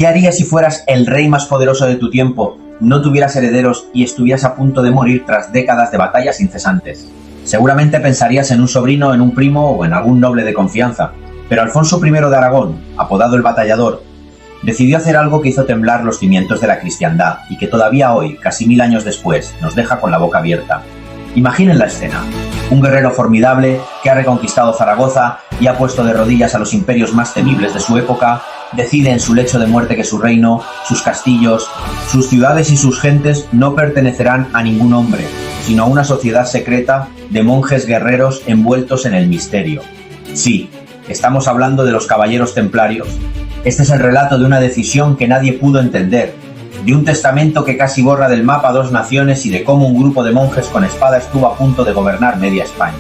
¿Qué harías si fueras el rey más poderoso de tu tiempo, no tuvieras herederos y estuvieras a punto de morir tras décadas de batallas incesantes? Seguramente pensarías en un sobrino, en un primo o en algún noble de confianza, pero Alfonso I de Aragón, apodado el Batallador, decidió hacer algo que hizo temblar los cimientos de la cristiandad y que todavía hoy, casi 1000 años después, nos deja con la boca abierta. Imaginen la escena. Un guerrero formidable que ha reconquistado Zaragoza y ha puesto de rodillas a los imperios más temibles de su época, decide en su lecho de muerte que su reino, sus castillos, sus ciudades y sus gentes no pertenecerán a ningún hombre, sino a una sociedad secreta de monjes guerreros envueltos en el misterio. Sí, estamos hablando de los caballeros templarios. Este es el relato de una decisión que nadie pudo entender, de un testamento que casi borra del mapa 2 naciones y de cómo un grupo de monjes con espada estuvo a punto de gobernar media España.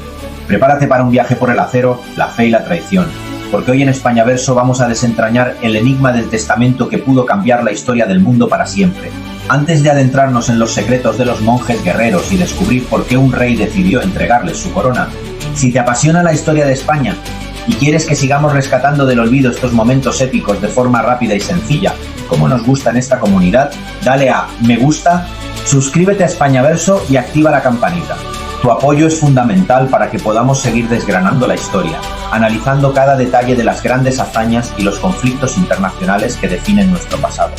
Prepárate para un viaje por el acero, la fe y la traición, porque hoy en España Verso vamos a desentrañar el enigma del testamento que pudo cambiar la historia del mundo para siempre. Antes de adentrarnos en los secretos de los monjes guerreros y descubrir por qué un rey decidió entregarles su corona, si te apasiona la historia de España y quieres que sigamos rescatando del olvido estos momentos épicos de forma rápida y sencilla, como nos gusta en esta comunidad, dale a me gusta, suscríbete a España Verso y activa la campanita. Tu apoyo es fundamental para que podamos seguir desgranando la historia, analizando cada detalle de las grandes hazañas y los conflictos internacionales que definen nuestro pasado.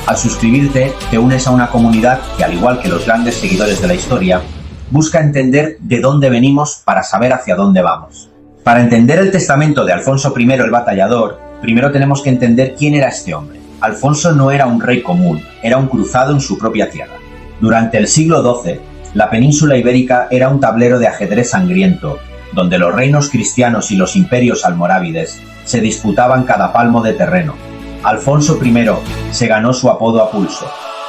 Al suscribirte, te unes a una comunidad que, al igual que los grandes seguidores de la historia, busca entender de dónde venimos para saber hacia dónde vamos. Para entender el testamento de Alfonso I el Batallador, primero tenemos que entender quién era este hombre. Alfonso no era un rey común, era un cruzado en su propia tierra. Durante el siglo XII, la península ibérica era un tablero de ajedrez sangriento, donde los reinos cristianos y los imperios almorávides se disputaban cada palmo de terreno. Alfonso I se ganó su apodo a pulso.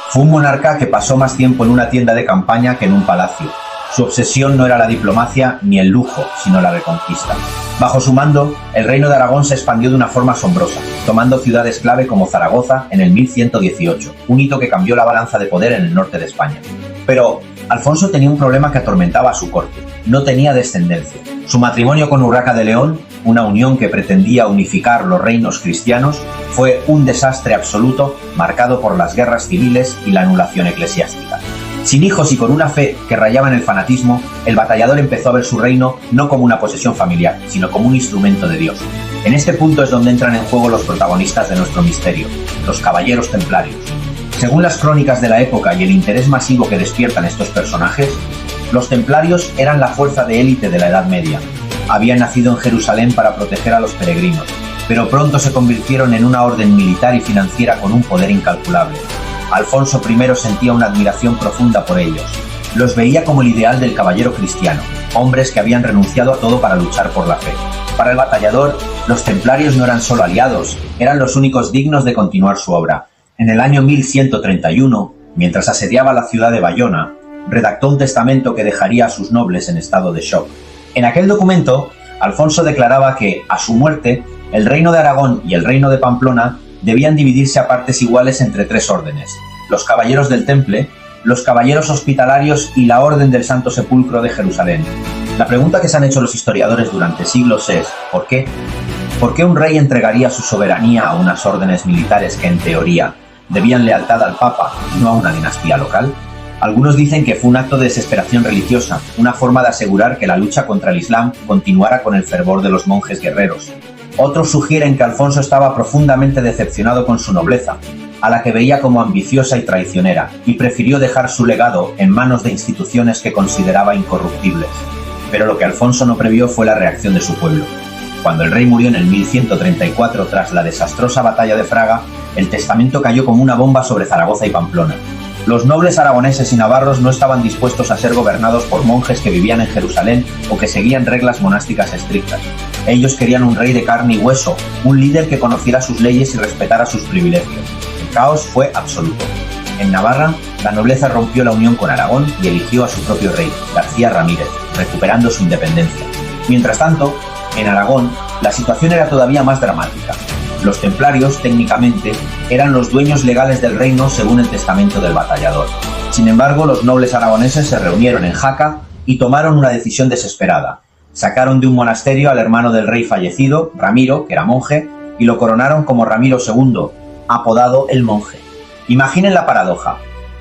Fue un monarca que pasó más tiempo en una tienda de campaña que en un palacio. Su obsesión no era la diplomacia ni el lujo, sino la reconquista. Bajo su mando, el reino de Aragón se expandió de una forma asombrosa, tomando ciudades clave como Zaragoza en el 1118, un hito que cambió la balanza de poder en el norte de España. Pero Alfonso tenía un problema que atormentaba a su corte: no tenía descendencia. Su matrimonio con Urraca de León, una unión que pretendía unificar los reinos cristianos, fue un desastre absoluto marcado por las guerras civiles y la anulación eclesiástica. Sin hijos y con una fe que rayaba en el fanatismo, el Batallador empezó a ver su reino no como una posesión familiar, sino como un instrumento de Dios. En este punto es donde entran en juego los protagonistas de nuestro misterio, los caballeros templarios. Según las crónicas de la época y el interés masivo que despiertan estos personajes, los templarios eran la fuerza de élite de la Edad Media. Habían nacido en Jerusalén para proteger a los peregrinos, pero pronto se convirtieron en una orden militar y financiera con un poder incalculable. Alfonso I sentía una admiración profunda por ellos. Los veía como el ideal del caballero cristiano, hombres que habían renunciado a todo para luchar por la fe. Para el Batallador, los templarios no eran solo aliados, eran los únicos dignos de continuar su obra. En el año 1131, mientras asediaba la ciudad de Bayona, redactó un testamento que dejaría a sus nobles en estado de shock. En aquel documento, Alfonso declaraba que, a su muerte, el reino de Aragón y el reino de Pamplona debían dividirse a partes iguales entre 3 órdenes: los caballeros del Temple, los caballeros hospitalarios y la Orden del Santo Sepulcro de Jerusalén. La pregunta que se han hecho los historiadores durante siglos es ¿por qué? ¿Por qué un rey entregaría su soberanía a unas órdenes militares que, en teoría, debían lealtad al Papa y no a una dinastía local? Algunos dicen que fue un acto de desesperación religiosa, una forma de asegurar que la lucha contra el Islam continuara con el fervor de los monjes guerreros. Otros sugieren que Alfonso estaba profundamente decepcionado con su nobleza, a la que veía como ambiciosa y traicionera, y prefirió dejar su legado en manos de instituciones que consideraba incorruptibles. Pero lo que Alfonso no previó fue la reacción de su pueblo. Cuando el rey murió en el 1134 tras la desastrosa batalla de Fraga, el testamento cayó como una bomba sobre Zaragoza y Pamplona. Los nobles aragoneses y navarros no estaban dispuestos a ser gobernados por monjes que vivían en Jerusalén o que seguían reglas monásticas estrictas. Ellos querían un rey de carne y hueso, un líder que conociera sus leyes y respetara sus privilegios. El caos fue absoluto. En Navarra, la nobleza rompió la unión con Aragón y eligió a su propio rey, García Ramírez, recuperando su independencia. Mientras tanto, en Aragón, la situación era todavía más dramática. Los templarios, técnicamente, eran los dueños legales del reino según el testamento del Batallador. Sin embargo, los nobles aragoneses se reunieron en Jaca y tomaron una decisión desesperada. Sacaron de un monasterio al hermano del rey fallecido, Ramiro, que era monje, y lo coronaron como Ramiro II, apodado el Monje. Imaginen la paradoja.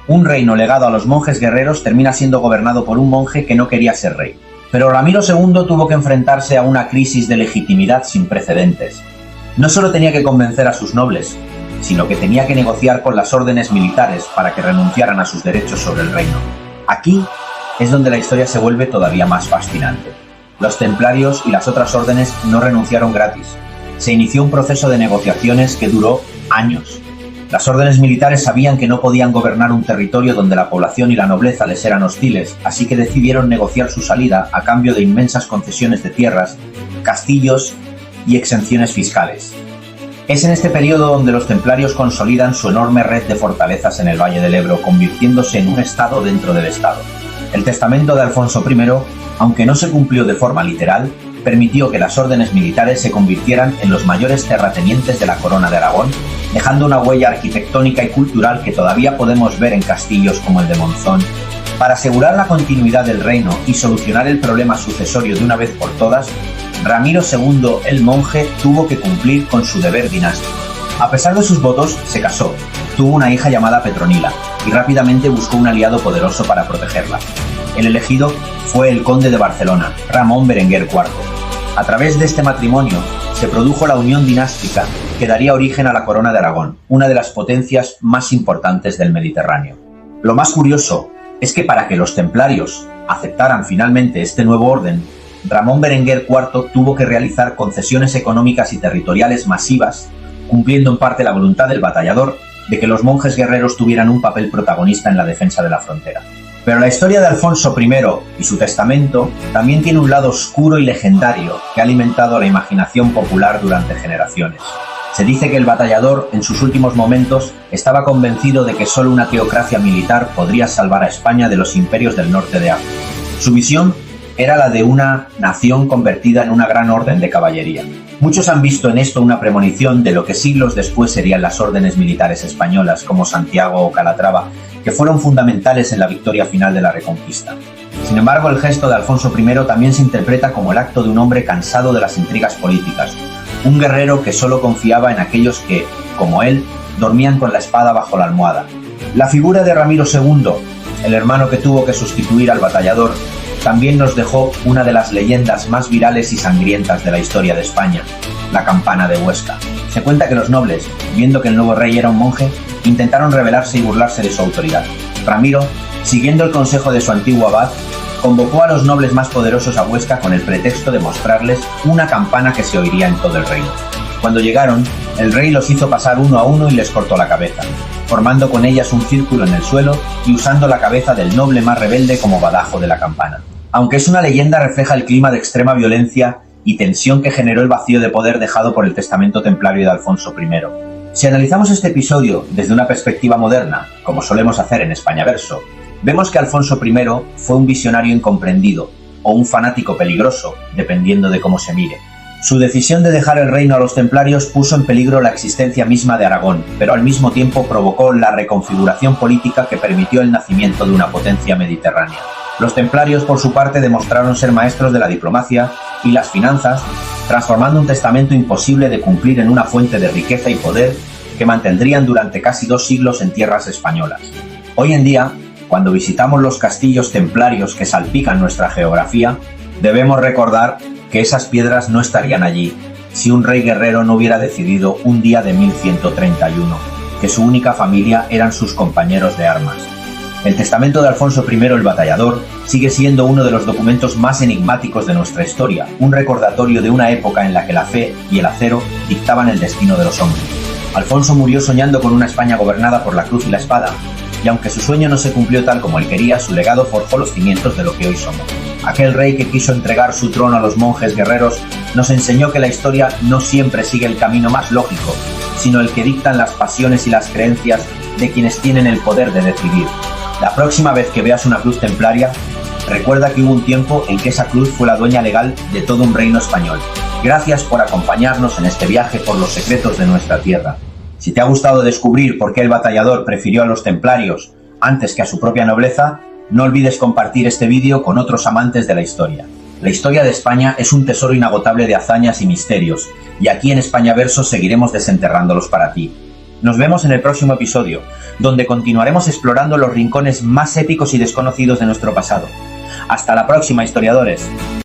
Un reino legado a los monjes guerreros termina siendo gobernado por un monje que no quería ser rey. Pero Ramiro II tuvo que enfrentarse a una crisis de legitimidad sin precedentes. No solo tenía que convencer a sus nobles, sino que tenía que negociar con las órdenes militares para que renunciaran a sus derechos sobre el reino. Aquí es donde la historia se vuelve todavía más fascinante. Los templarios y las otras órdenes no renunciaron gratis. Se inició un proceso de negociaciones que duró años. Las órdenes militares sabían que no podían gobernar un territorio donde la población y la nobleza les eran hostiles, así que decidieron negociar su salida a cambio de inmensas concesiones de tierras, castillos y exenciones fiscales. Es en este periodo donde los templarios consolidan su enorme red de fortalezas en el Valle del Ebro, convirtiéndose en un estado dentro del estado. El testamento de Alfonso I, aunque no se cumplió de forma literal, permitió que las órdenes militares se convirtieran en los mayores terratenientes de la Corona de Aragón, dejando una huella arquitectónica y cultural que todavía podemos ver en castillos como el de Monzón. Para asegurar la continuidad del reino y solucionar el problema sucesorio de una vez por todas, Ramiro II el Monje tuvo que cumplir con su deber dinástico. A pesar de sus votos, se casó, tuvo una hija llamada Petronila y rápidamente buscó un aliado poderoso para protegerla. El elegido fue el conde de Barcelona, Ramón Berenguer IV. A través de este matrimonio se produjo la unión dinástica que daría origen a la Corona de Aragón, una de las potencias más importantes del Mediterráneo. Lo más curioso es que para que los templarios aceptaran finalmente este nuevo orden, Ramón Berenguer IV tuvo que realizar concesiones económicas y territoriales masivas, cumpliendo en parte la voluntad del batallador de que los monjes guerreros tuvieran un papel protagonista en la defensa de la frontera. Pero la historia de Alfonso I y su testamento también tiene un lado oscuro y legendario que ha alimentado la imaginación popular durante generaciones. Se dice que el batallador, en sus últimos momentos, estaba convencido de que solo una teocracia militar podría salvar a España de los imperios del norte de África. Su visión era la de una nación convertida en una gran orden de caballería. Muchos han visto en esto una premonición de lo que siglos después serían las órdenes militares españolas como Santiago o Calatrava, que fueron fundamentales en la victoria final de la Reconquista. Sin embargo, el gesto de Alfonso I también se interpreta como el acto de un hombre cansado de las intrigas políticas, un guerrero que solo confiaba en aquellos que, como él, dormían con la espada bajo la almohada. La figura de Ramiro II, el hermano que tuvo que sustituir al batallador, también nos dejó una de las leyendas más virales y sangrientas de la historia de España, la campana de Huesca. Se cuenta que los nobles, viendo que el nuevo rey era un monje, intentaron rebelarse y burlarse de su autoridad. Ramiro, siguiendo el consejo de su antiguo abad, convocó a los nobles más poderosos a Huesca con el pretexto de mostrarles una campana que se oiría en todo el reino. Cuando llegaron, el rey los hizo pasar uno a uno y les cortó la cabeza, formando con ellas un círculo en el suelo y usando la cabeza del noble más rebelde como badajo de la campana. Aunque es una leyenda, refleja el clima de extrema violencia y tensión que generó el vacío de poder dejado por el testamento templario de Alfonso I. Si analizamos este episodio desde una perspectiva moderna, como solemos hacer en España Verso, vemos que Alfonso I fue un visionario incomprendido o un fanático peligroso, dependiendo de cómo se mire. Su decisión de dejar el reino a los templarios puso en peligro la existencia misma de Aragón, pero al mismo tiempo provocó la reconfiguración política que permitió el nacimiento de una potencia mediterránea. Los templarios, por su parte, demostraron ser maestros de la diplomacia y las finanzas, transformando un testamento imposible de cumplir en una fuente de riqueza y poder que mantendrían durante casi 2 siglos en tierras españolas. Hoy en día, cuando visitamos los castillos templarios que salpican nuestra geografía, debemos recordar que esas piedras no estarían allí si un rey guerrero no hubiera decidido un día de 1131 que su única familia eran sus compañeros de armas. El testamento de Alfonso I el Batallador sigue siendo uno de los documentos más enigmáticos de nuestra historia, un recordatorio de una época en la que la fe y el acero dictaban el destino de los hombres. Alfonso murió soñando con una España gobernada por la cruz y la espada, y aunque su sueño no se cumplió tal como él quería, su legado forjó los cimientos de lo que hoy somos. Aquel rey que quiso entregar su trono a los monjes guerreros nos enseñó que la historia no siempre sigue el camino más lógico, sino el que dictan las pasiones y las creencias de quienes tienen el poder de decidir. La próxima vez que veas una cruz templaria, recuerda que hubo un tiempo en que esa cruz fue la dueña legal de todo un reino español. Gracias por acompañarnos en este viaje por los secretos de nuestra tierra. Si te ha gustado descubrir por qué el batallador prefirió a los templarios antes que a su propia nobleza, no olvides compartir este vídeo con otros amantes de la historia. La historia de España es un tesoro inagotable de hazañas y misterios, y aquí en España Verso seguiremos desenterrándolos para ti. Nos vemos en el próximo episodio, donde continuaremos explorando los rincones más épicos y desconocidos de nuestro pasado. Hasta la próxima, historiadores.